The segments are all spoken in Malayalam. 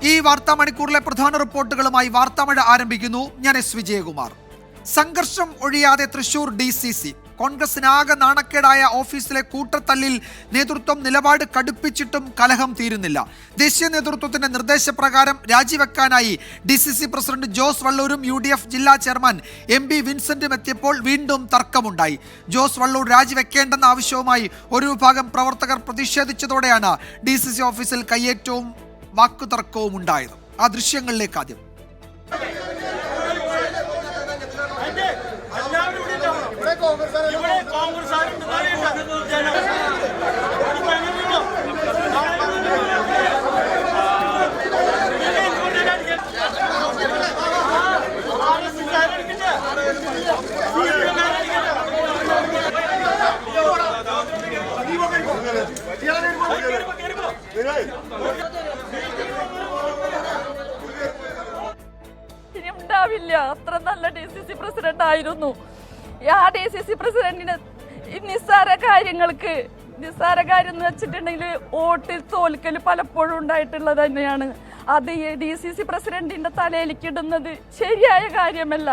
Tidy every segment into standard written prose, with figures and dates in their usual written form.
ഈ വാർത്താ മണിക്കൂറിലെ പ്രധാന റിപ്പോർട്ടുകളുമായി വാർത്താമഴ ആരംഭിക്കുന്നു. ഞാൻ എസ് വിജയകുമാർ. സംഘർഷം ഒഴിയാതെ തൃശൂർ DCC. കോൺഗ്രസിനാകെ നാണക്കേടായ ഓഫീസിലെ കൂട്ടത്തല്ലിൽ നേതൃത്വം നിലപാട് കടുപ്പിച്ചിട്ടും കലഹം തീരുന്നില്ല. ദേശീയ നേതൃത്വത്തിന്റെ നിർദ്ദേശപ്രകാരം രാജിവെക്കാനായി DCC പ്രസിഡന്റ് ജോസ് വള്ളൂരും UDF ജില്ലാ ചെയർമാൻ MB വിൻസെന്റും എത്തിയപ്പോൾ വീണ്ടും തർക്കമുണ്ടായി. ജോസ് വള്ളൂർ രാജിവെക്കേണ്ടെന്ന ആവശ്യവുമായി ഒരു വിഭാഗം പ്രവർത്തകർ പ്രതിഷേധിച്ചതോടെയാണ് DCC ഓഫീസിൽ കയ്യേറ്റവും വാക്കുതർക്കവും ഉണ്ടായത്. ആ ദൃശ്യങ്ങളിലേക്ക് ആദ്യം. ഇനി ഉണ്ടാവില്ല. അത്ര നല്ല DCC പ്രസിഡന്റ് ആയിരുന്നു. ആ DCC പ്രസിഡന്റിന് നിസ്സാര കാര്യം എന്ന് വെച്ചിട്ടുണ്ടെങ്കിൽ വോട്ടിൽ തോൽക്കൽ പലപ്പോഴും ഉണ്ടായിട്ടുള്ളത് തന്നെയാണ്. അത് DCC പ്രസിഡന്റിന്റെ തലയിലേക്ക് ഇടുന്നത് ശരിയായ കാര്യമല്ല.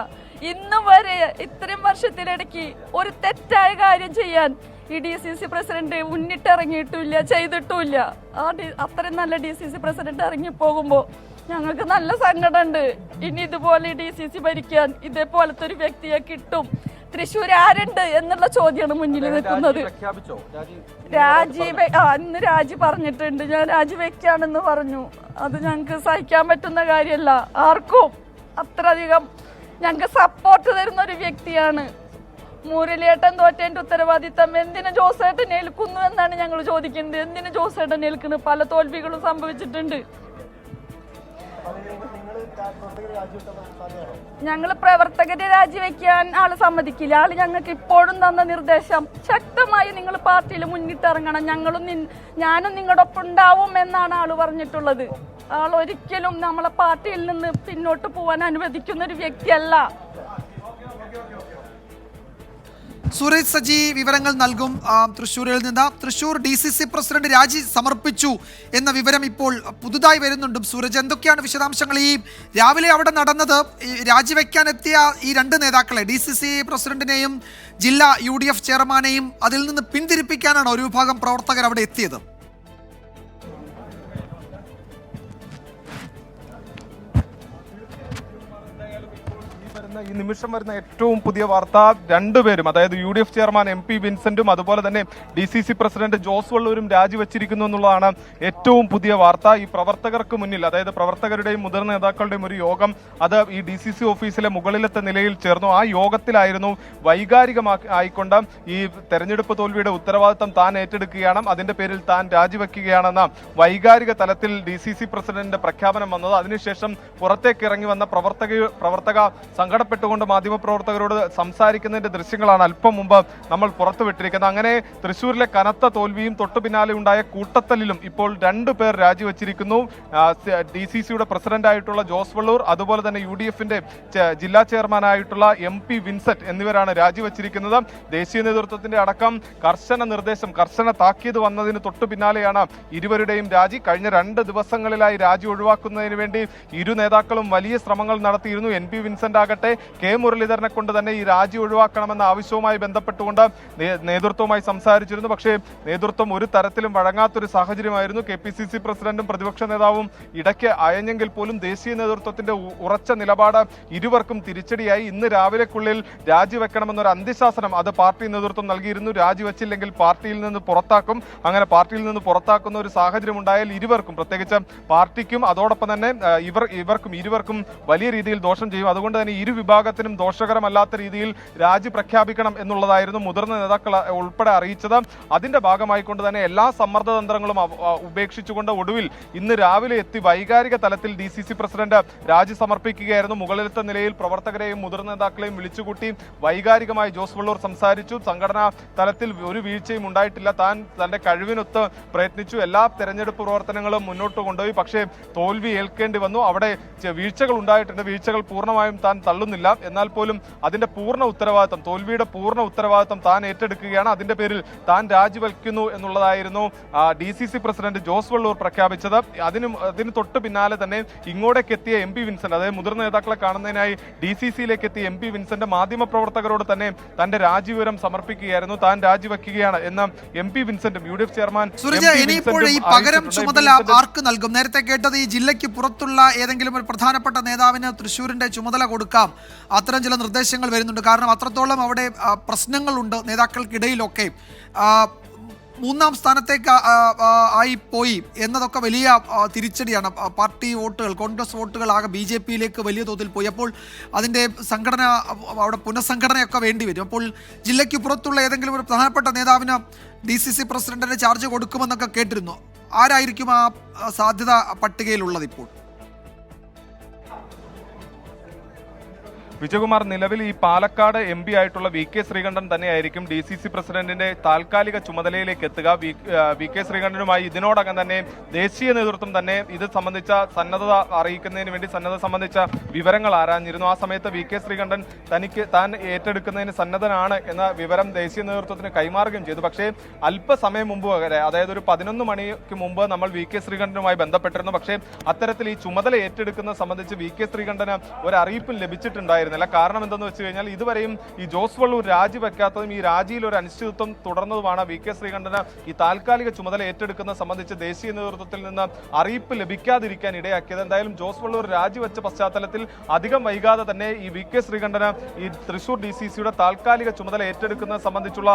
ഇന്ന് വരെ ഇത്രയും വർഷത്തിനിടയ്ക്ക് ഒരു തെറ്റായ കാര്യം ചെയ്യാൻ ഈ DCC പ്രസിഡന്റ് മുന്നിട്ടിറങ്ങിയിട്ടില്ല, ചെയ്തിട്ടുമില്ല. അത്രയും നല്ല DCC പ്രസിഡന്റ് ഇറങ്ങിപ്പോകുമ്പോൾ ഞങ്ങൾക്ക് നല്ല സങ്കടമുണ്ട്. ഇനി ഇതുപോലെ DCC ഭരിക്കാൻ ഇതേപോലത്തെ ഒരു വ്യക്തിയെ കിട്ടും. തൃശ്ശൂർ ആരുണ്ട് എന്നുള്ള ചോദ്യമാണ് മുന്നിൽ നിൽക്കുന്നത്. ഇന്ന് രാജി പറഞ്ഞിട്ടുണ്ട്. ഞാൻ രാജിവെക്കാണെന്ന് പറഞ്ഞു. അത് ഞങ്ങൾക്ക് സഹിക്കാൻ പറ്റുന്ന കാര്യമല്ല. ആർക്കും അത്രയധികം ഞങ്ങൾക്ക് സപ്പോർട്ട് തരുന്ന ഒരു വ്യക്തിയാണ്. മുരളിയേട്ടൻ തോറ്റേന്റെ ഉത്തരവാദിത്തം എന്തിനു ജോസേട്ടൻ ഏൽക്കുന്നു എന്നാണ് ഞങ്ങൾ ചോദിക്കുന്നത്. എന്തിനു ജോസേട്ടൻ ഏൽക്കുന്നു? പല തോൽവികളും സംഭവിച്ചിട്ടുണ്ട്. ഞങ്ങള് പ്രവർത്തകരെ രാജിവെക്കാൻ ആള് സമ്മതിക്കില്ല. ആള് ഞങ്ങൾക്ക് ഇപ്പോഴും തന്ന നിർദ്ദേശം ശക്തമായി നിങ്ങൾ പാർട്ടിയിൽ മുന്നിട്ടിറങ്ങണം, ഞാനും നിങ്ങളുടെ ഒപ്പം ഉണ്ടാവും എന്നാണ് ആള് പറഞ്ഞിട്ടുള്ളത്. ആൾ ഒരിക്കലും നമ്മളെ പാർട്ടിയിൽ നിന്ന് പിന്നോട്ട് പോവാൻ അനുവദിക്കുന്ന ഒരു വ്യക്തിയല്ല. സുരേഷ് സജി വിവരങ്ങൾ നൽകും തൃശ്ശൂരിൽ നിന്ന്. തൃശ്ശൂർ DCC പ്രസിഡന്റ് രാജി സമർപ്പിച്ചു എന്ന വിവരം ഇപ്പോൾ പുതുതായി വരുന്നുണ്ടും. സൂരജ്, എന്തൊക്കെയാണ് വിശദാംശങ്ങൾ? ഈ രാവിലെ അവിടെ നടന്നത് രാജിവെക്കാനെത്തിയ ഈ രണ്ട് നേതാക്കളെ, DCC പ്രസിഡന്റിനെയും ജില്ലാ UDF ചെയർമാനെയും അതിൽ നിന്ന് പിന്തിരിപ്പിക്കാനാണ് ഒരു വിഭാഗം പ്രവർത്തകർ അവിടെ എത്തിയത്. ഈ നിമിഷം വരുന്ന ഏറ്റവും പുതിയ വാർത്ത, രണ്ടുപേരും, അതായത് UDF ചെയർമാൻ MP വിൻസെന്റും അതുപോലെ തന്നെ DCC പ്രസിഡന്റ് ജോസ് വള്ളൂരും രാജിവെച്ചിരിക്കുന്നു എന്നുള്ളതാണ് ഏറ്റവും പുതിയ വാർത്ത. ഈ പ്രവർത്തകർക്ക് മുന്നിൽ, അതായത് പ്രവർത്തകരുടെയും മുതിർന്ന നേതാക്കളുടെയും ഒരു യോഗം, അത് ഈ DCC ഓഫീസിലെ മുകളിലത്തെ നിലയിൽ ചേർന്നു. ആ യോഗത്തിലായിരുന്നു വൈകാരികമായിക്കൊണ്ട് ഈ തെരഞ്ഞെടുപ്പ് തോൽവിയുടെ ഉത്തരവാദിത്തം താൻ ഏറ്റെടുക്കുകയാണ്, അതിന്റെ പേരിൽ താൻ രാജിവെക്കുകയാണെന്ന വൈകാരിക തലത്തിൽ DCC പ്രസിഡന്റിന്റെ പ്രഖ്യാപനം വന്നത്. അതിനുശേഷം പുറത്തേക്ക് ഇറങ്ങി വന്ന പ്രവർത്തക സങ്കടപ്പെട്ടുകൊണ്ട് മാധ്യമപ്രവർത്തകരോട് സംസാരിക്കുന്നതിന്റെ ദൃശ്യങ്ങളാണ് അല്പം മുമ്പ് നമ്മൾ പുറത്തുവിട്ടിരിക്കുന്നത്. അങ്ങനെ തൃശ്ശൂരിലെ കനത്ത തോൽവിയും തൊട്ടു പിന്നാലെ ഉണ്ടായ കൂട്ടത്തല്ലിലും ഇപ്പോൾ രണ്ടുപേർ രാജിവെച്ചിരിക്കുന്നു. DCCയുടെ പ്രസിഡന്റായിട്ടുള്ള ജോസ് വള്ളൂർ, അതുപോലെ തന്നെ UDFന്റെ ജില്ലാ ചെയർമാനായിട്ടുള്ള MP വിൻസെന്റ് എന്നിവരാണ് രാജിവെച്ചിരിക്കുന്നത്. ദേശീയ നേതൃത്വത്തിന്റെ അടക്കം കർശന താക്കീത് വന്നതിന് തൊട്ടു പിന്നാലെയാണ് ഇരുവരുടെയും രാജി. കഴിഞ്ഞ 2 ദിവസങ്ങളിലായി രാജി ഒഴിവാക്കുന്നതിന് വേണ്ടി ഇരു നേതാക്കളും വലിയ ശ്രമങ്ങൾ നടത്തിയിരുന്നു. MP വിൻസെന്റ് ആകട്ടെ K മുരളീധരനെ കൊണ്ട് തന്നെ ഈ രാജി ഒഴിവാക്കണമെന്ന ആവശ്യവുമായി ബന്ധപ്പെട്ടുകൊണ്ട് നേതൃത്വവുമായി സംസാരിച്ചിരുന്നു. പക്ഷേ നേതൃത്വം ഒരു തരത്തിലും വഴങ്ങാത്തൊരു സാഹചര്യമായിരുന്നു. KPCC പ്രസിഡന്റും പ്രതിപക്ഷ നേതാവും ഇടയ്ക്ക് അയഞ്ഞെങ്കിൽ പോലും ദേശീയ നേതൃത്വത്തിന്റെ ഉറച്ച നിലപാട് ഇരുവർക്കും തിരിച്ചടിയായി. ഇന്ന് രാവിലെക്കുള്ളിൽ രാജിവെക്കണമെന്നൊരു അന്ത്യശാസനം അത് പാർട്ടി നേതൃത്വം നൽകിയിരുന്നു. രാജിവെച്ചില്ലെങ്കിൽ പാർട്ടിയിൽ നിന്ന് പുറത്താക്കും. അങ്ങനെ പാർട്ടിയിൽ നിന്ന് പുറത്താക്കുന്ന ഒരു സാഹചര്യം ഉണ്ടായാൽ ഇരുവർക്കും, പ്രത്യേകിച്ച് പാർട്ടിക്കും അതോടൊപ്പം തന്നെ ഇരുവർക്കും വലിയ രീതിയിൽ ദോഷം ചെയ്യും. അതുകൊണ്ട് തന്നെ ഇരു വിഭാഗത്തിനും ദോഷകരമല്ലാത്ത രീതിയിൽ രാജി പ്രഖ്യാപിക്കണം എന്നുള്ളതായിരുന്നു മുതിർന്ന നേതാക്കൾ ഉൾപ്പെടെ അറിയിച്ചത്. അതിന്റെ ഭാഗമായിക്കൊണ്ട് തന്നെ എല്ലാ സമ്മർദ്ദ തന്ത്രങ്ങളും ഉപേക്ഷിച്ചുകൊണ്ട് ഒടുവിൽ ഇന്ന് രാവിലെ എത്തി വൈകാരിക തലത്തിൽ DCC പ്രസിഡന്റ് രാജി സമർപ്പിക്കുകയായിരുന്നു. മുകളിലത്തെ നിലയിൽ പ്രവർത്തകരെയും മുതിർന്ന നേതാക്കളെയും വിളിച്ചുകൂട്ടി വൈകാരികമായി ജോസ് വള്ളൂർ സംസാരിച്ചു. സംഘടനാ തലത്തിൽ ഒരു വീഴ്ചയും ഉണ്ടായിട്ടില്ല. താൻ തന്റെ കഴിവിനൊത്ത് പ്രയത്നിച്ചു. എല്ലാ തെരഞ്ഞെടുപ്പ് പ്രവർത്തനങ്ങളും മുന്നോട്ട് കൊണ്ടുപോയി. പക്ഷേ തോൽവി ഏൽക്കേണ്ടി വന്നു. അവിടെ വീഴ്ചകൾ ഉണ്ടായിട്ടുണ്ട്. വീഴ്ചകൾ പൂർണ്ണമായും താൻ തള്ളുന്നു. കരുതുന്നില്ല. എന്നാൽ പോലും അതിന്റെ പൂർണ്ണ ഉത്തരവാദിത്തം, തോൽവിയുടെ പൂർണ്ണ ഉത്തരവാദിത്തം താൻ ഏറ്റെടുക്കുകയാണ്. അതിന്റെ പേരിൽ താൻ രാജിവെക്കുന്നു എന്നുള്ളതായിരുന്നു DCC പ്രസിഡന്റ് ജോസ് വള്ളൂർ പ്രഖ്യാപിച്ചത്. അതിന് തൊട്ട് പിന്നാലെ തന്നെ ഇങ്ങോട്ടേക്ക് എത്തിയ MP വിൻസെന്റ്, അതായത് മുതിർന്ന നേതാക്കളെ കാണുന്നതിനായി DCCയിലേക്ക് എത്തിയ MP വിൻസെന്റ് മാധ്യമപ്രവർത്തകരോട് തന്നെ തന്റെ രാജിവിവരം സമർപ്പിക്കുകയായിരുന്നു. താൻ രാജിവെക്കുകയാണ് എന്ന് MP വിൻസെന്റും UDF ചെയർമാൻ ഇനിയിപ്പോൾ ഈ പകരം ചുമതല ആർക്ക് നൽകും? നേരത്തെ കേട്ടത് ഈ ജില്ലയ്ക്ക് പുറത്തുള്ള ഏതെങ്കിലും ഒരു പ്രധാനപ്പെട്ട നേതാവിന് തൃശ്ശൂരിന്റെ ചുമതല കൊടുക്കാം, അത്തരം ചില നിർദ്ദേശങ്ങൾ വരുന്നുണ്ട്. കാരണം അത്രത്തോളം അവിടെ പ്രശ്നങ്ങളുണ്ട് നേതാക്കൾക്കിടയിലൊക്കെ. മൂന്നാം സ്ഥാനത്തേക്ക് ആയി പോയി എന്നതൊക്കെ വലിയ തിരിച്ചടിയാണ്. പാർട്ടി വോട്ടുകൾ, കോൺഗ്രസ് വോട്ടുകൾ ആകെ BJPയിലേക്ക് വലിയ തോതിൽ പോയി. അപ്പോൾ അതിൻ്റെ സംഘടന, അവിടെ പുനഃസംഘടനയൊക്കെ വേണ്ടി വരും. അപ്പോൾ ജില്ലയ്ക്ക് പുറത്തുള്ള ഏതെങ്കിലും ഒരു പ്രധാനപ്പെട്ട നേതാവിന് DCC പ്രസിഡന്റിന് ചാർജ് കൊടുക്കുമെന്നൊക്കെ കേട്ടിരുന്നു. ആരായിരിക്കും ആ സാധ്യത പട്ടികയിലുള്ളത് ഇപ്പോൾ? വിജയകുമാർ, നിലവിൽ ഈ പാലക്കാട് MP ആയിട്ടുള്ള VK ശ്രീകണ്ഠൻ തന്നെയായിരിക്കും DCC പ്രസിഡന്റിന്റെ താൽക്കാലിക ചുമതലയിലേക്ക് എത്തുക. VK ശ്രീകണ്ഠനുമായി ഇതിനോടകം തന്നെ ദേശീയ നേതൃത്വം തന്നെ ഇത് സംബന്ധിച്ച സന്നദ്ധത അറിയിക്കുന്നതിന് വേണ്ടി സന്നദ്ധ സംബന്ധിച്ച വിവരങ്ങൾ ആരാഞ്ഞിരുന്നു. ആ സമയത്ത് VK ശ്രീകണ്ഠൻ താൻ ഏറ്റെടുക്കുന്നതിന് സന്നദ്ധനാണ് എന്ന വിവരം ദേശീയ നേതൃത്വത്തിന് കൈമാറുകയും ചെയ്തു. പക്ഷേ അല്പസമയം മുമ്പ് വരെ, അതായത് ഒരു 11 മണിക്ക് മുമ്പ് നമ്മൾ VK ശ്രീകണ്ഠനുമായി ബന്ധപ്പെട്ടിരുന്നു. പക്ഷേ അത്തരത്തിൽ ഈ ചുമതല ഏറ്റെടുക്കുന്നത് സംബന്ധിച്ച് VK ശ്രീകണ്ഠന് ഒരു അറിയിപ്പും ലഭിച്ചിട്ടുണ്ടായിരുന്നു. കാരണം എന്തെന്ന് വെച്ച് കഴിഞ്ഞാൽ ഇതുവരെയും ഈ ജോസ് വള്ളൂർ രാജിവെക്കാത്തതും ഈ രാജിയിൽ ഒരു അനിശ്ചിതത്വം തുടർന്നതുമാണ് VK ശ്രീകണ്ഠന് ഈ താൽക്കാലിക ചുമതല ഏറ്റെടുക്കുന്നത് സംബന്ധിച്ച് ദേശീയ നേതൃത്വത്തിൽ നിന്ന് അറിയിപ്പ് ലഭിക്കാതിരിക്കാൻ ഇടയാക്കിയത്. എന്തായാലും ജോസ് വള്ളൂർ രാജിവെച്ച പശ്ചാത്തലത്തിൽ അധികം വൈകാതെ തന്നെ ഈ VK ശ്രീകണ്ഠന് ഈ തൃശൂർ DCCയുടെ താൽക്കാലിക ചുമതല ഏറ്റെടുക്കുന്നത് സംബന്ധിച്ചുള്ള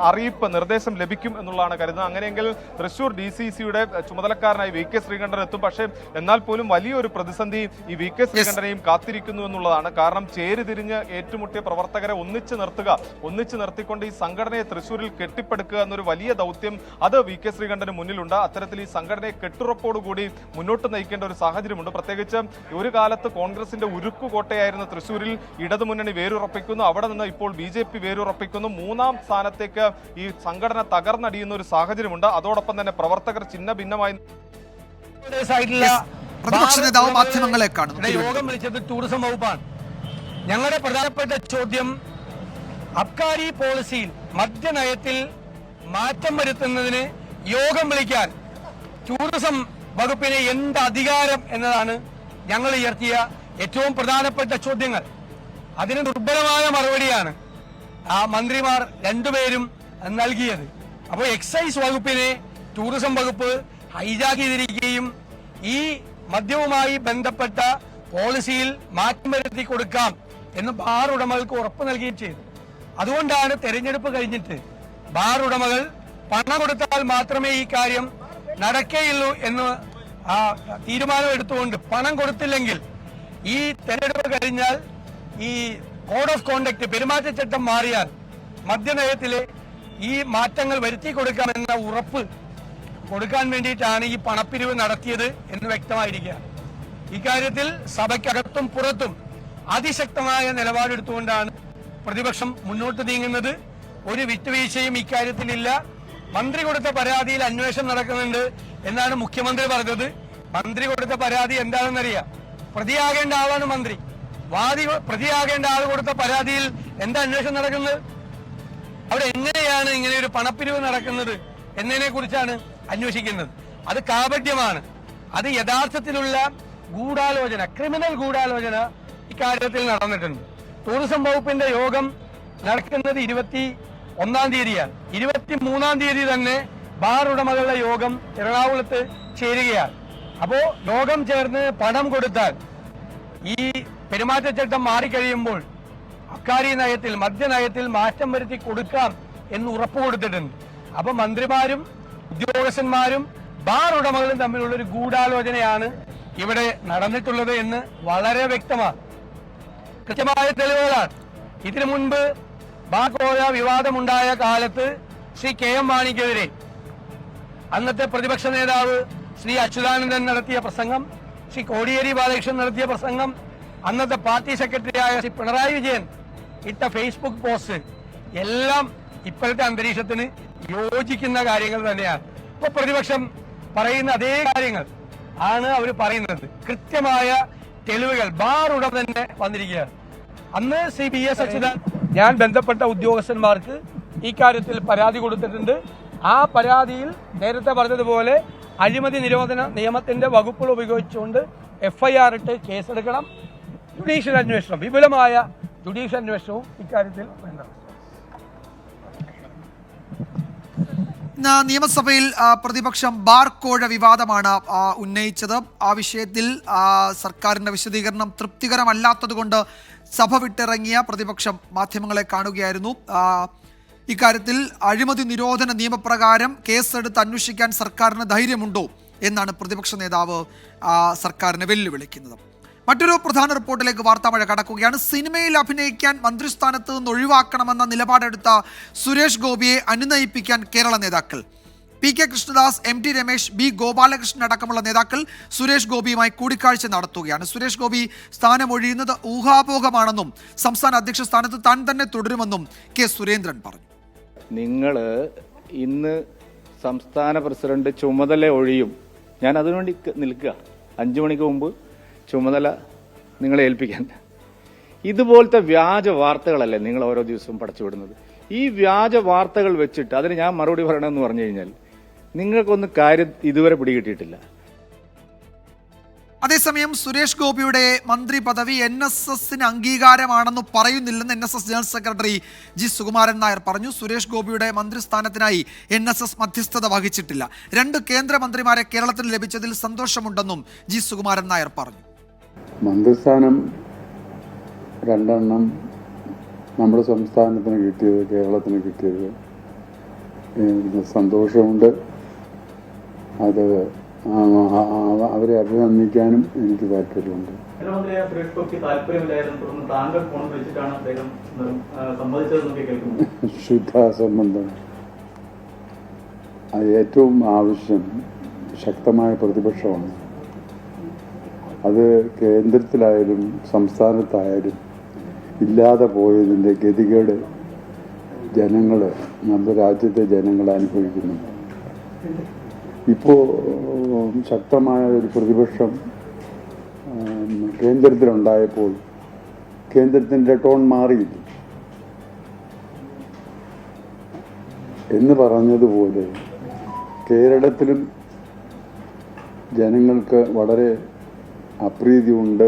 അറിയിപ്പ്, നിർദ്ദേശം ലഭിക്കും എന്നുള്ളതാണ് കരുതുന്നത്. അങ്ങനെയെങ്കിൽ തൃശൂർ DCCയുടെ ചുമതലക്കാരനായി VK ശ്രീകണ്ഠൻ എത്തും. പക്ഷേ എന്നാൽ പോലും വലിയൊരു പ്രതിസന്ധി ഈ VK ശ്രീകണ്ഠനെയും കാത്തിരിക്കുന്നു എന്നുള്ളതാണ്. കാരണം ചേരിതിരിഞ്ഞ് ഏറ്റുമുട്ടിയ പ്രവർത്തകരെ ഒന്നിച്ചു നിർത്തിക്കൊണ്ട് ഈ സംഘടനയെ തൃശ്ശൂരിൽ കെട്ടിപ്പടുക്കുക എന്നൊരു വലിയ ദൗത്യം അത് VK ശ്രീകണ്ഠന് മുന്നിലുണ്ട്. അത്തരത്തിൽ ഈ സംഘടനയെ കെട്ടുറപ്പോടുകൂടി മുന്നോട്ട് നയിക്കേണ്ട ഒരു സാഹചര്യമുണ്ട്. പ്രത്യേകിച്ച് ഒരു കാലത്ത് കോൺഗ്രസിന്റെ ഉരുക്കുകോട്ടയായിരുന്ന തൃശ്ശൂരിൽ ഇടതുമുന്നണി വേരുറപ്പിക്കുന്നു, അവിടെ നിന്ന് ഇപ്പോൾ BJP വേരുറപ്പിക്കുന്നു. മൂന്നാം സ്ഥാനത്തേക്ക് ഈ സംഘടന തകർന്നടിയുന്ന ഒരു സാഹചര്യമുണ്ട്. അതോടൊപ്പം തന്നെ പ്രവർത്തകർ ചിഹ്ന ഭിന്നമായി പ്രതിപക്ഷ നേതാവ് മാധ്യമങ്ങളെ കാണുന്നു. യോഗം വിളിച്ചത് ടൂറിസം വകുപ്പാണ്. ഞങ്ങളുടെ പ്രധാനപ്പെട്ട ചോദ്യം, അബ്കാരി പോളിസിയിൽ മദ്യനയത്തിൽ മാറ്റം വരുത്തുന്നതിന് യോഗം വിളിക്കാൻ ടൂറിസം വകുപ്പിന് എന്ത് അധികാരം എന്നതാണ് ഞങ്ങൾ ഉയർത്തിയ ഏറ്റവും പ്രധാനപ്പെട്ട ചോദ്യങ്ങൾ. അതിന് ദുർബലമായ മറുപടിയാണ് ആ മന്ത്രിമാർ രണ്ടുപേരും നൽകിയത്. അപ്പോൾ എക്സൈസ് വകുപ്പിനെ ടൂറിസം വകുപ്പ് ഹൈജാക്ക് ചെയ്തിരിക്കുകയും ഈ മദ്യവുമായി ബന്ധപ്പെട്ട പോളിസിയിൽ മാറ്റം വരുത്തി കൊടുക്കാം എന്ന് ബാർ ഉടമകൾക്ക് ഉറപ്പ് നൽകുകയും ചെയ്തു. അതുകൊണ്ടാണ് തെരഞ്ഞെടുപ്പ് കഴിഞ്ഞിട്ട് ബാർ ഉടമകൾ പണം കൊടുത്താൽ മാത്രമേ ഈ കാര്യം നടക്കേയുള്ളൂ എന്ന് തീരുമാനം എടുത്തുകൊണ്ട് പണം കൊടുത്തില്ലെങ്കിൽ ഈ തെരഞ്ഞെടുപ്പ് കഴിഞ്ഞാൽ ഈ കോഡ് ഓഫ് കോണ്ടക്ട്, പെരുമാറ്റച്ചട്ടം മാറിയാൽ മദ്യനയത്തിലെ ഈ മാറ്റങ്ങൾ വരുത്തി കൊടുക്കാമെന്ന ഉറപ്പ് കൊടുക്കാൻ വേണ്ടിയിട്ടാണ് ഈ പണപ്പിരിവ് നടത്തിയത് എന്ന് വ്യക്തമായിരിക്കുകയാണ്. ഇക്കാര്യത്തിൽ സഭയ്ക്കകത്തും പുറത്തും അതിശക്തമായ നിലപാടെടുത്തുകൊണ്ടാണ് പ്രതിപക്ഷം മുന്നോട്ട് നീങ്ങുന്നത്. ഒരു വിട്ടുവീഴ്ചയും ഇക്കാര്യത്തിലില്ല. മന്ത്രി കൊടുത്ത പരാതിയിൽ അന്വേഷണം നടക്കുന്നുണ്ട് എന്നാണ് മുഖ്യമന്ത്രി പറഞ്ഞത്. മന്ത്രി കൊടുത്ത പരാതി എന്താണെന്നറിയാം. പ്രതിയാകേണ്ട ആളാണ് മന്ത്രി. പ്രതിയാകേണ്ട ആൾ കൊടുത്ത പരാതിയിൽ എന്താ അന്വേഷണം നടക്കുന്നത്? അവിടെ എങ്ങനെയാണ് ഇങ്ങനെ ഒരു പണപ്പിരിവ് നടക്കുന്നത് എന്നതിനെ കുറിച്ചാണ് അന്വേഷിക്കുന്നത്. അത് കാപട്യമാണ്. അത് യഥാർത്ഥത്തിലുള്ള ഗൂഢാലോചന, ക്രിമിനൽ ഗൂഢാലോചന ഇക്കാര്യത്തിൽ നടന്നിട്ടുണ്ട്. ടൂറിസം വകുപ്പിന്റെ യോഗം നടക്കുന്നത് 21-ാം തീയതിയാണ്. 23-ാം തീയതി തന്നെ ബാർ ഉടമകളുടെ യോഗം എറണാകുളത്ത് ചേരുകയാണ്. അപ്പോ യോഗം ചേർന്ന് പണം കൊടുത്താൽ ഈ പെരുമാറ്റച്ചട്ടം മാറിക്കഴിയുമ്പോൾ അബ്കാരി നയത്തിൽ, മദ്യനയത്തിൽ മാറ്റം വരുത്തി കൊടുക്കാം എന്ന് ഉറപ്പ് കൊടുത്തിട്ടുണ്ട്. അപ്പൊ മന്ത്രിമാരും ഉദ്യോഗസ്ഥന്മാരും ബാർ ഉടമകളും തമ്മിലുള്ള ഒരു ഗൂഢാലോചനയാണ് ഇവിടെ നടന്നിട്ടുള്ളത് എന്ന് വളരെ വ്യക്തമാണ്. കൃത്യമായ തെളിവുകളാണ്. ഇതിനു മുൻപ് ബാർ കോഴ വിവാദമുണ്ടായ കാലത്ത് ശ്രീ KM മാണിക്കെതിരെ അന്നത്തെ പ്രതിപക്ഷ നേതാവ് ശ്രീ അച്യുതാനന്ദൻ നടത്തിയ പ്രസംഗം, ശ്രീ കോടിയേരി ബാലകൃഷ്ണൻ നടത്തിയ പ്രസംഗം, അന്നത്തെ പാർട്ടി സെക്രട്ടറിയായ ശ്രീ പിണറായി വിജയൻ ഇട്ട ഫേസ്ബുക്ക് പോസ്റ്റ് എല്ലാം ഇപ്പോഴത്തെ അന്തരീക്ഷത്തിന് യോജിക്കുന്ന കാര്യങ്ങൾ തന്നെയാണ്. ഇപ്പൊ പ്രതിപക്ഷം പറയുന്ന അതേ കാര്യങ്ങൾ ആണ് അവർ പറയുന്നത്. കൃത്യമായ തെളിവുകൾ ബാർ ഉടമ തന്നെ വന്നിരിക്കുകയാണ്. അന്ന് ശ്രീ BS അച്യുതാനന്ദൻ ഞാൻ ബന്ധപ്പെട്ട ഉദ്യോഗസ്ഥന്മാർക്ക് ഈ കാര്യത്തിൽ പരാതി കൊടുത്തിട്ടുണ്ട്. ആ പരാതിയിൽ നേരത്തെ പറഞ്ഞതുപോലെ അഴിമതി നിരോധന നിയമത്തിന്റെ വകുപ്പുകൾ ഉപയോഗിച്ചുകൊണ്ട് FIR ഇട്ട് കേസെടുക്കണം. ജുഡീഷ്യൽ അന്വേഷണം, വിപുലമായ ജുഡീഷ്യൽ അന്വേഷണവും ഇക്കാര്യത്തിൽ വേണ്ടതാണ്. നിയമസഭയിൽ പ്രതിപക്ഷം ബാർ കോഴ വിവാദമാണ് ഉന്നയിച്ചത്. ആ വിഷയത്തിൽ സർക്കാരിന്റെ വിശദീകരണം തൃപ്തികരമല്ലാത്തതുകൊണ്ട് സഭ വിട്ടിറങ്ങിയ പ്രതിപക്ഷം മാധ്യമങ്ങളെ കാണുകയായിരുന്നു. ഇക്കാര്യത്തിൽ അഴിമതി നിരോധന നിയമപ്രകാരം കേസെടുത്ത് അന്വേഷിക്കാൻ സർക്കാരിന് ധൈര്യമുണ്ടോ എന്നാണ് പ്രതിപക്ഷ നേതാവ് സർക്കാരിനെ വെല്ലുവിളിക്കുന്നത്. മറ്റൊരു പ്രധാന റിപ്പോർട്ടിലേക്ക് വാർത്താമഴ കടക്കുകയാണ്. സിനിമയിൽ അഭിനയിക്കാൻ മന്ത്രിസ്ഥാനത്ത് നിന്ന് ഒഴിവാക്കണമെന്ന നിലപാടെടുത്ത സുരേഷ് ഗോപിയെ അനുനയിപ്പിക്കാൻ കേരള നേതാക്കൾ. PK Krishnadas, MT Ramesh, B Gopalakrishnan അടക്കമുള്ള നേതാക്കൾ സുരേഷ് ഗോപിയുമായി കൂടിക്കാഴ്ച നടത്തുകയാണ്. സുരേഷ് ഗോപി സ്ഥാനമൊഴിയുന്നത് ഊഹാപോഹമാണെന്നും സംസ്ഥാന അധ്യക്ഷ സ്ഥാനത്ത് താൻ തന്നെ തുടരുമെന്നും K സുരേന്ദ്രൻ പറഞ്ഞു. നിങ്ങൾ ഇന്ന് സംസ്ഥാന പ്രസിഡന്റ് ചുമതല ഒഴിയും, ഞാൻ അതിനുവേണ്ടി നിൽക്കുക. 5 മണിക്ക് മുമ്പ് ചുമതല നിങ്ങളെ ഏൽപ്പിക്കാൻ. ഇതുപോലത്തെ വ്യാജ വാർത്തകളല്ലേ നിങ്ങൾ ഓരോ ദിവസവും പടച്ചുവിടുന്നത്? ഈ വ്യാജ വാർത്തകൾ വെച്ചിട്ട് അതിന് ഞാൻ മറുപടി പറയണമെന്ന് പറഞ്ഞു കഴിഞ്ഞാൽ നിങ്ങൾക്കൊന്നും കാര്യം ഇതുവരെ പിടികിട്ടിയിട്ടില്ല. അതേസമയം സുരേഷ് ഗോപിയുടെ മന്ത്രി പദവി NSSന് അംഗീകാരമാണെന്ന് പറയുന്നില്ലെന്ന് NSS general secretary G Sukumaran Nair പറഞ്ഞു. സുരേഷ് ഗോപിയുടെ മന്ത്രിസ്ഥാനത്തിനായി NSS മധ്യസ്ഥത വഹിച്ചിട്ടില്ല. 2 കേന്ദ്രമന്ത്രിമാരെ കേരളത്തിന് ലഭിച്ചതിൽ സന്തോഷമുണ്ടെന്നും G സുകുമാരൻ നായർ പറഞ്ഞു. മന്ത്രിസ്ഥാനം 2 നമ്മുടെ സംസ്ഥാനത്തിന് കിട്ടിയത്, കേരളത്തിന് കിട്ടിയത് സന്തോഷമുണ്ട്. അത് അവരെ അഭിനന്ദിക്കാനും എനിക്ക് താല്പര്യമുണ്ട്. ശുദ്ധാസംബന്ധം അത് ഏറ്റവും ആവശ്യം ശക്തമായ പ്രതിപക്ഷമാണ്. അത് കേന്ദ്രത്തിലായാലും സംസ്ഥാനത്തായാലും ഇല്ലാതെ പോയതിൻ്റെ ഗതികേട് നമ്മുടെ രാജ്യത്തെ ജനങ്ങൾ അനുഭവിക്കുന്നു. ഇപ്പോൾ ശക്തമായ ഒരു പ്രതിപക്ഷം കേന്ദ്രത്തിലുണ്ടായപ്പോൾ കേന്ദ്രത്തിൻ്റെ ടോൺ മാറിയില്ല എന്ന് പറഞ്ഞതുപോലെ കേരളത്തിലും ജനങ്ങൾക്ക് വളരെ അപ്രീതിയുണ്ട്.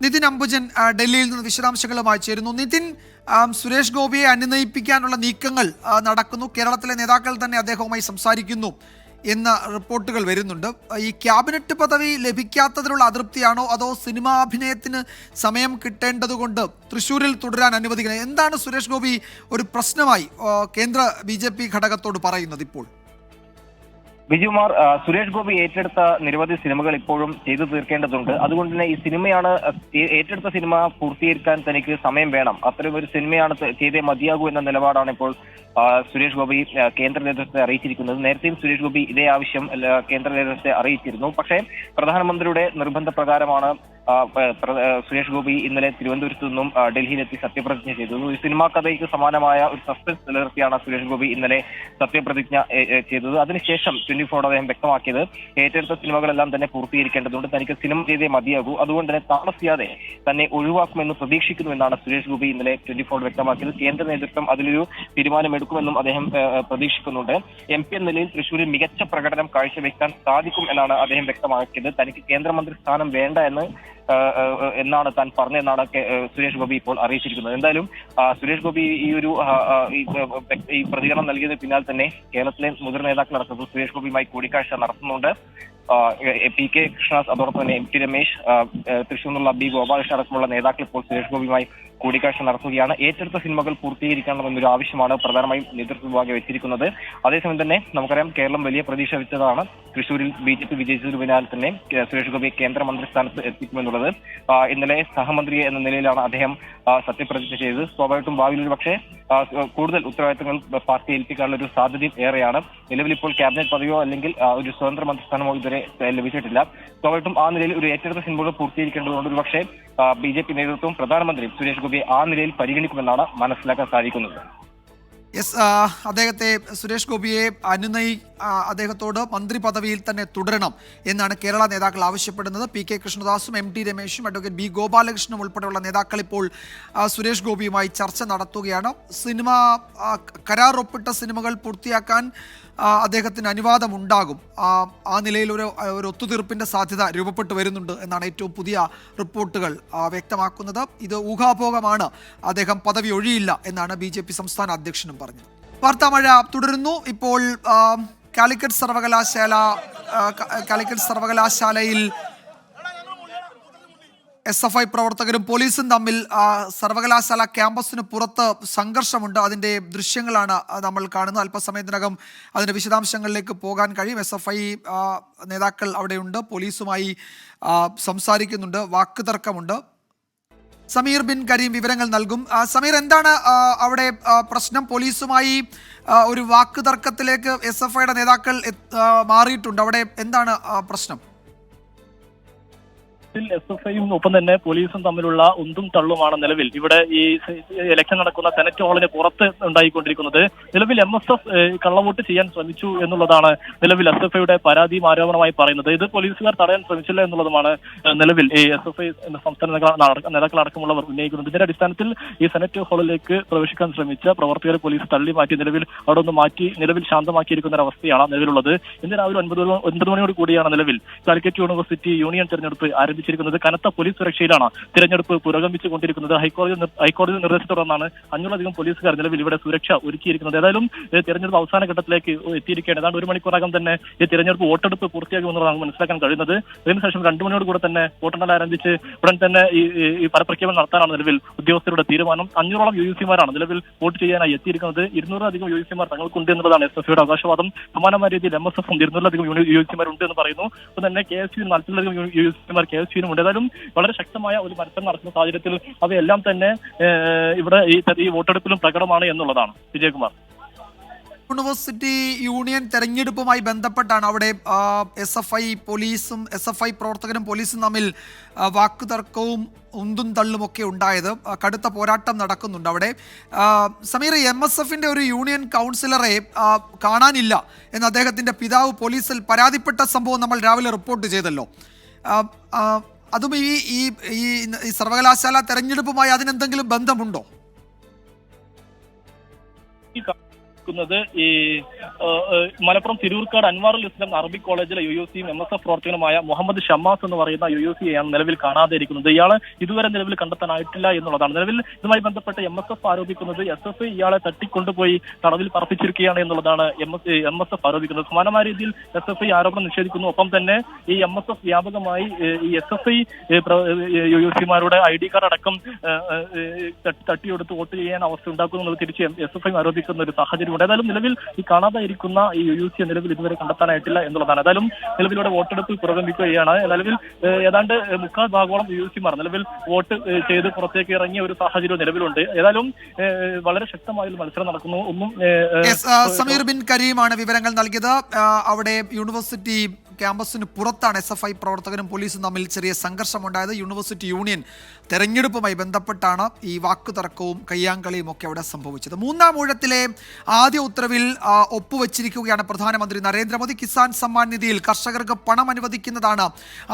നിതിൻ അംബുജൻ ഡൽഹിയിൽ നിന്ന് വിശദാംശങ്ങളുമായി ചേരുന്നു. നിതിൻ, സുരേഷ് ഗോപിയെ അനുനയിപ്പിക്കാനുള്ള നീക്കങ്ങൾ നടക്കുന്നു. കേരളത്തിലെ നേതാക്കൾ തന്നെ അദ്ദേഹവുമായി സംസാരിക്കുന്നു എന്ന റിപ്പോർട്ടുകൾ വരുന്നുണ്ട്. ഈ ക്യാബിനറ്റ് പദവി ലഭിക്കാത്തതിലുള്ള അതൃപ്തിയാണോ അതോ സിനിമാഭിനയത്തിന് സമയം കിട്ടേണ്ടതുകൊണ്ട് തൃശ്ശൂരിൽ തുടരാൻ അനുവദിക്കണം? എന്താണ് സുരേഷ് ഗോപി ഒരു പ്രശ്നമായി കേന്ദ്ര BJP ഘടകത്തോട് പറയുന്നത് ഇപ്പോൾ? വിജയകുമാർ, സുരേഷ് ഗോപി ഏറ്റെടുത്ത നിരവധി സിനിമകൾ ഇപ്പോഴും ചെയ്തു തീർക്കേണ്ടതുണ്ട്. അതുകൊണ്ട് തന്നെ ഈ സിനിമയാണ് ഏറ്റെടുത്ത സിനിമ പൂർത്തീകരിക്കാൻ തനിക്ക് സമയം വേണം, അത്തരം ഒരു സിനിമയാണ് ചെയ്തേ മതിയാകൂ എന്ന നിലപാടാണ് ഇപ്പോൾ സുരേഷ് ഗോപി കേന്ദ്ര നേതൃത്വത്തെ അറിയിച്ചിരിക്കുന്നത്. നേരത്തെയും സുരേഷ് ഗോപി ഇതേ ആവശ്യം കേന്ദ്ര നേതൃത്വത്തെ അറിയിച്ചിരുന്നു. പക്ഷേ പ്രധാനമന്ത്രിയുടെ നിർബന്ധപ്രകാരമാണ് സുരേഷ് ഗോപി ഇന്നലെ തിരുവനന്തപുരത്ത് നിന്നും ഡൽഹിയിലെത്തി സത്യപ്രതിജ്ഞ ചെയ്തത്. ഒരു സിനിമാ കഥയ്ക്ക് സമാനമായ ഒരു സസ്പെൻസ് നിലനിർത്തിയാണ് സുരേഷ് ഗോപി ഇന്നലെ സത്യപ്രതിജ്ഞ ചെയ്തത്. അതിനുശേഷം 24 അദ്ദേഹം വ്യക്തമാക്കിയത് ഏറ്റെടുത്ത സിനിമകളെല്ലാം തന്നെ പൂർത്തീകരിക്കേണ്ടതുണ്ട്, തനിക്ക് സിനിമ ചെയ്തേ മതിയാകൂ, അതുകൊണ്ട് തന്നെ താമസിയാതെ തന്നെ ഒഴിവാക്കുമെന്ന് പ്രതീക്ഷിക്കുന്നുവെന്നാണ് സുരേഷ് ഗോപി ഇന്നലെ 24 വ്യക്തമാക്കിയത്. കേന്ദ്ര നേതൃത്വം അതിലൊരു തീരുമാനമെടുക്കുമെന്നും അദ്ദേഹം പ്രതീക്ഷിക്കുന്നുണ്ട്. MP എന്ന നിലയിൽ തൃശ്ശൂരിൽ മികച്ച പ്രകടനം കാഴ്ചവെക്കാൻ സാധിക്കും എന്നാണ് അദ്ദേഹം വ്യക്തമാക്കിയത്. തനിക്ക് കേന്ദ്രമന്ത്രി സ്ഥാനം വേണ്ട എന്നാണ് താൻ പറഞ്ഞതെന്നാണ് സുരേഷ് ഗോപി ഇപ്പോൾ അറിയിച്ചിരിക്കുന്നത്. എന്തായാലും സുരേഷ് ഗോപി ഈ പ്രതികരണം നൽകിയതിന് പിന്നാലെ തന്നെ കേരളത്തിലെ മുതിർന്ന നേതാക്കൾ നടത്തുന്നത് സുരേഷ് ഗോപിയുമായി കൂടിക്കാഴ്ച നടത്തുന്നുണ്ട്. PK കൃഷ്ണദാസ്, അതോടൊപ്പം തന്നെ MT രമേശ്, തൃശ്ശൂർ നിന്നുള്ള B ഗോപാലകൃഷ്ണൻ അടക്കമുള്ള നേതാക്കൾ ഇപ്പോൾ സുരേഷ് ഗോപിയുമായി കൂടിക്കാഴ്ച നടത്തുകയാണ്. ഏറ്റെടുത്ത സിനിമകൾ പൂർത്തീകരിക്കണമെന്നൊരു ആവശ്യമാണ് പ്രധാനമായും നേതൃത്വ വിഭാഗം വെച്ചിരിക്കുന്നത്. അതേസമയം തന്നെ നമുക്കറിയാം, കേരളം വലിയ പ്രതീക്ഷ വെച്ചതാണ് തൃശ്ശൂരിൽ BJP വിജയിച്ചതിന് പിന്നാലെ തന്നെ സുരേഷ് ഗോപിയെ കേന്ദ്രമന്ത്രി സ്ഥാനത്ത് എത്തിക്കുമെന്നുള്ളത്. ഇന്നലെ സഹമന്ത്രി എന്ന നിലയിലാണ് അദ്ദേഹം സത്യപ്രതിജ്ഞ ചെയ്തത്. സ്വാഭാവികമായിട്ടും ഭാവിയിൽ ഒരു പക്ഷേ കൂടുതൽ ഉത്തരവാദിത്തങ്ങൾ പാർട്ടി ഏൽപ്പിക്കാനുള്ള ഒരു സാധ്യതയും ഏറെയാണ്. നിലവിൽ ഇപ്പോൾ ക്യാബിനറ്റ് പദവിയോ അല്ലെങ്കിൽ ഒരു സ്വതന്ത്ര മന്ത്രിസ്ഥാനമോ ഇതുവരെ ലഭിച്ചിട്ടില്ല. സ്വാഭാവികമായിട്ടും ആ നിലയിൽ ഒരു ഏറ്റെടുത്ത സിനിമകൾ പൂർത്തീകരിക്കേണ്ടതുകൊണ്ട് ഒരു പക്ഷേ BJP നേതൃത്വവും പ്രധാനമന്ത്രിയും സുരേഷ് ഗോപിയെ ആ നിലയിൽ പരിഗണിക്കുമെന്നാണ് മനസ്സിലാക്കാൻ സാധിക്കുന്നത്. യെസ്, അദ്ദേഹത്തെ സുരേഷ് ഗോപിയെ അദ്ദേഹത്തോട് മന്ത്രി പദവിയിൽ തന്നെ തുടരണം എന്നാണ് കേരള നേതാക്കൾ ആവശ്യപ്പെടുന്നത്. പി.കെ. കൃഷ്ണദാസും M.T. രമേശും അഡ്വക്കേറ്റ് B. ഗോപാലകൃഷ്ണനും ഉൾപ്പെടെയുള്ള നേതാക്കൾ ഇപ്പോൾ സുരേഷ് ഗോപിയുമായി ചർച്ച നടത്തുകയാണ്. കരാർ ഒപ്പിട്ട സിനിമകൾ പൂർത്തിയാക്കാൻ അദ്ദേഹത്തിന് അനുവാദമുണ്ടാകും. ആ നിലയിൽ ഒരു ഒത്തുതീർപ്പിന്റെ സാധ്യത രൂപപ്പെട്ടു വരുന്നുണ്ട് എന്നാണ് ഏറ്റവും പുതിയ റിപ്പോർട്ടുകൾ വ്യക്തമാക്കുന്നത്. ഇത് ഊഹാഭോഗമാണ്, അദ്ദേഹം പദവി ഒഴിയില്ല എന്നാണ് BJP സംസ്ഥാന അധ്യക്ഷനും പറഞ്ഞത്. വാർത്താമഴ തുടരുന്നു. ഇപ്പോൾ കാലിക്കറ്റ് സർവകലാശാലയിൽ SFI പ്രവർത്തകരും പോലീസും തമ്മിൽ സർവകലാശാല ക്യാമ്പസിന് പുറത്ത് സംഘർഷമുണ്ട്. അതിൻ്റെ ദൃശ്യങ്ങളാണ് നമ്മൾ കാണുന്നത്. അല്പസമയത്തിനകം അതിൻ്റെ വിശദാംശങ്ങളിലേക്ക് പോകാൻ കഴിയും. SFI നേതാക്കൾ അവിടെയുണ്ട്, പോലീസുമായി സംസാരിക്കുന്നുണ്ട്, വാക്കുതർക്കമുണ്ട്. സമീർ ബിൻ കരീം വിവരങ്ങൾ നൽകും. സമീർ, എന്താണ് അവിടെ പ്രശ്നം? പോലീസുമായി ഒരു വാക്കുതർക്കത്തിലേക്ക് SFIയുടെ നേതാക്കൾ മാറിയിട്ടുണ്ട്. അവിടെ എന്താണ് പ്രശ്നം? SFIയും ഒപ്പം തന്നെ പോലീസും തമ്മിലുള്ള ഉന്തും തള്ളുമാണ് നിലവിൽ ഇവിടെ ഈ ഇലക്ഷൻ നടക്കുന്ന സെനറ്റ് ഹാളിന് പുറത്ത് ഉണ്ടായിക്കൊണ്ടിരിക്കുന്നത്. നിലവിൽ MSF കള്ളവോട്ട് ചെയ്യാൻ ശ്രമിച്ചു എന്നുള്ളതാണ് നിലവിൽ SFIയുടെ പരാതിയും ആരോപണമായി പറയുന്നത്. ഇത് പോലീസുകാർ തടയാൻ ശ്രമിച്ചില്ല എന്നുള്ളതുമാണ് നിലവിൽ ഈ SFI സംസ്ഥാന നേതാക്കളടക്കമുള്ളവർ ഉന്നയിക്കുന്നത്. ഇതിന്റെ അടിസ്ഥാനത്തിൽ ഈ സെനറ്റ് ഹാളിലേക്ക് പ്രവേശിക്കാൻ ശ്രമിച്ച പ്രവർത്തകരെ പോലീസ് തള്ളി മാറ്റി നിലവിൽ അവിടെ ഒന്ന് മാറ്റി നിലവിൽ ശാന്തമാക്കിയിരിക്കുന്ന ഒരു അവസ്ഥയാണ് നിലവിലുള്ളത്. ഇന്ന് രാവിലെ 9 മണിയോട് കൂടിയാണ് നിലവിൽ കാലിക്കറ്റ് യൂണിവേഴ്സിറ്റി യൂണിയൻ തെരഞ്ഞെടുപ്പ് ആരംഭിച്ചിരിക്കുന്നത്. കനത്ത പോലീസ് സുരക്ഷയിലാണ് തിരഞ്ഞെടുപ്പ് പുരോഗമിച്ചുകൊണ്ടിരിക്കുന്നത്. ഹൈക്കോടതി നിർദ്ദേശത്തെ തുടർന്നാണ് 500-ലധികം പോലീസുകാർ നിലവിൽ ഇവിടെ സുരക്ഷ ഒരുക്കിയിരിക്കുന്നത്. ഏതായാലും തിരഞ്ഞെടുപ്പ് അവസാന ഘട്ടത്തിലേക്ക് എത്തിയിരിക്കുകയാണ്. ഏതാണ്ട് 1 മണിക്കൂറകം തന്നെ ഈ തിരഞ്ഞെടുപ്പ് വോട്ടെടുപ്പ് പൂർത്തിയാകുമെന്നുള്ളതാണ് മനസ്സിലാക്കാൻ കഴിയുന്നത്. ഇതിനുശേഷം 2 മണിയോട് കൂടെ തന്നെ വോട്ടെണ്ണൽ ആരംഭിച്ച് ഉടൻ തന്നെ ഈ ഫലപ്രഖ്യാപനം നടത്താനാണ് നിലവിൽ ഉദ്യോഗസ്ഥരുടെ തീരുമാനം. 500ഓളം UUC-മാരാണ് നിലവിൽ വോട്ട് ചെയ്യാനായി എത്തിയിരിക്കുന്നത്. 200-ലധികം UUC-മാർ തങ്ങൾക്കുണ്ട് എന്നതാണ് SFIയുടെ അവകാശവാദം. സമാനമായ രീതിയിൽ MSF-ഉം 200-ലധികം UUC-മാരുണ്ട് എന്ന് പറയുന്നു. ഒപ്പം തന്നെ KSU 40-ലധികം UUC-മാർ KSU ഉണ്ട്. ഏതായാലും വളരെ ശക്തമായ ഒരു മത്സരം നടക്കുന്ന സാഹചര്യത്തിൽ അവയെല്ലാം തന്നെ ഇവിടെ ഈ വോട്ടെടുപ്പിലും പ്രകടമാണ് എന്നുള്ളതാണ്. വിജയകുമാർ. യൂണിവേഴ്സിറ്റി യൂണിയൻ തെരഞ്ഞെടുപ്പുമായി ബന്ധപ്പെട്ടാണ് അവിടെ SFI പ്രവർത്തകരും പോലീസും തമ്മിൽ വാക്കുതർക്കവും ഉന്തും തള്ളുമൊക്കെ ഉണ്ടായത്. കടുത്ത പോരാട്ടം നടക്കുന്നുണ്ട് അവിടെ. സമീർ, MSF-ന്റെ ഒരു യൂണിയൻ കൗൺസിലറെ കാണാനില്ല എന്ന് അദ്ദേഹത്തിന്റെ പിതാവ് പോലീസിൽ പരാതിപ്പെട്ട സംഭവം നമ്മൾ രാവിലെ റിപ്പോർട്ട് ചെയ്തല്ലോ. അതും ഈ സർവകലാശാല തെരഞ്ഞെടുപ്പുമായി അതിനെന്തെങ്കിലും ബന്ധമുണ്ടോ? ഈ മലപ്പുറം തിരൂർക്കാട് അൻവാറുൽ ഇസ്ലാം അറബിക് കോളേജിലെ UUC-യും MSF പ്രവർത്തകനുമായ മുഹമ്മദ് ഷമ്മാസ് എന്ന് പറയുന്ന UUC-യാണ് നിലവിൽ കാണാതെ ഇരിക്കുന്നത്. ഇയാളെ ഇതുവരെ നിലവിൽ കണ്ടെത്താനായിട്ടില്ല എന്നുള്ളതാണ്. നിലവിൽ ഇതുമായി ബന്ധപ്പെട്ട് MSF ആരോപിക്കുന്നത് SFI ഇയാളെ തട്ടിക്കൊണ്ടുപോയി തടവിൽ പറപ്പിച്ചിരിക്കുകയാണ് എന്നുള്ളതാണ് MSF ആരോപിക്കുന്നത്. സമാനമായ രീതിയിൽ SFI ആരോപണം നിഷേധിക്കുന്നു. ഒപ്പം തന്നെ ഈ MSF വ്യാപകമായി ഈ SFI UUC-മാരുടെ ID കാർഡ് അടക്കം തട്ടിയെടുത്ത് വോട്ട് ചെയ്യാൻ അവസ്ഥ ഉണ്ടാക്കുന്നത് തിരിച്ച് SFI ആരോപിക്കുന്ന ഒരു സാഹചര്യം. ഏതായാലും നിലവിൽ ഈ കാണാതായിരിക്കുന്ന ഈ UUC നിലവിൽ ഇതുവരെ കണ്ടെത്താനായിട്ടില്ല എന്നുള്ളതാണ്. ഏതായാലും നിലവിലൂടെ വോട്ടെടുപ്പ് പുരോഗമിക്കുകയാണ്. നിലവിൽ ഏതാണ്ട് 3/4 ഭാഗോളം UUC-മാർ നിലവിൽ വോട്ട് ചെയ്ത് പുറത്തേക്ക് ഇറങ്ങിയ ഒരു സാഹചര്യം നിലവിലുണ്ട്. ഏതായാലും വളരെ ശക്തമായ ഒരു മത്സരം നടക്കുന്നു. സമീർ ബിൻ കരീമാണ് വിവരങ്ങൾ നൽകിയത്. അവിടെ യൂണിവേഴ്സിറ്റി ക്യാമ്പസിന് പുറത്താണ് SFI പ്രവർത്തകരും പോലീസും തമ്മിൽ ചെറിയ സംഘർഷമുണ്ടായത്. യൂണിവേഴ്സിറ്റി യൂണിയൻ തെരഞ്ഞെടുപ്പുമായി ബന്ധപ്പെട്ടാണ് ഈ വാക്കുതർക്കവും കയ്യാങ്കളിയും ഒക്കെ അവിടെ സംഭവിച്ചത്. 3-ാം ഊഴത്തിലെ ആദ്യ ഉത്തരവിൽ ഒപ്പുവെച്ചിരിക്കുകയാണ് പ്രധാനമന്ത്രി നരേന്ദ്രമോദി. കിസാൻ സമ്മാൻ നിധിയിൽ കർഷകർക്ക് പണം അനുവദിക്കുന്നതാണ്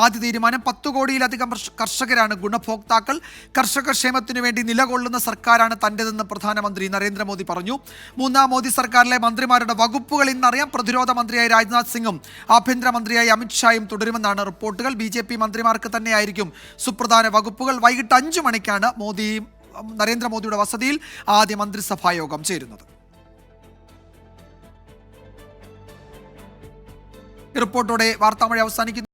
ആദ്യ തീരുമാനം. 10 കോടിയിലധികം കർഷകരാണ് ഗുണഭോക്താക്കൾ. കർഷക ക്ഷേമത്തിനു വേണ്ടി നിലകൊള്ളുന്ന സർക്കാരാണ് തൻ്റെതെന്ന് പ്രധാനമന്ത്രി നരേന്ദ്രമോദി പറഞ്ഞു. 3-ാം മോദി സർക്കാരിലെ മന്ത്രിമാരുടെ വകുപ്പുകൾ ഇന്നറിയാം. പ്രതിരോധ മന്ത്രിയായി രാജ്നാഥ് സിംഗും ആഭ്യന്തരമന്ത്രിയായി അമിത്ഷായും തുടരുമെന്നാണ് റിപ്പോർട്ടുകൾ. BJP മന്ത്രിമാർക്ക് തന്നെയായിരിക്കും സുപ്രധാന വകുപ്പുകൾ. വൈകിട്ട് 5 മണിക്കാണ് നരേന്ദ്രമോദിയുടെ വസതിയിൽ ആദ്യ മന്ത്രിസഭാ യോഗം ചേരുന്നത്. റിപ്പോർട്ടോടെ വാർത്താമഴ അവസാനിക്കുന്നു.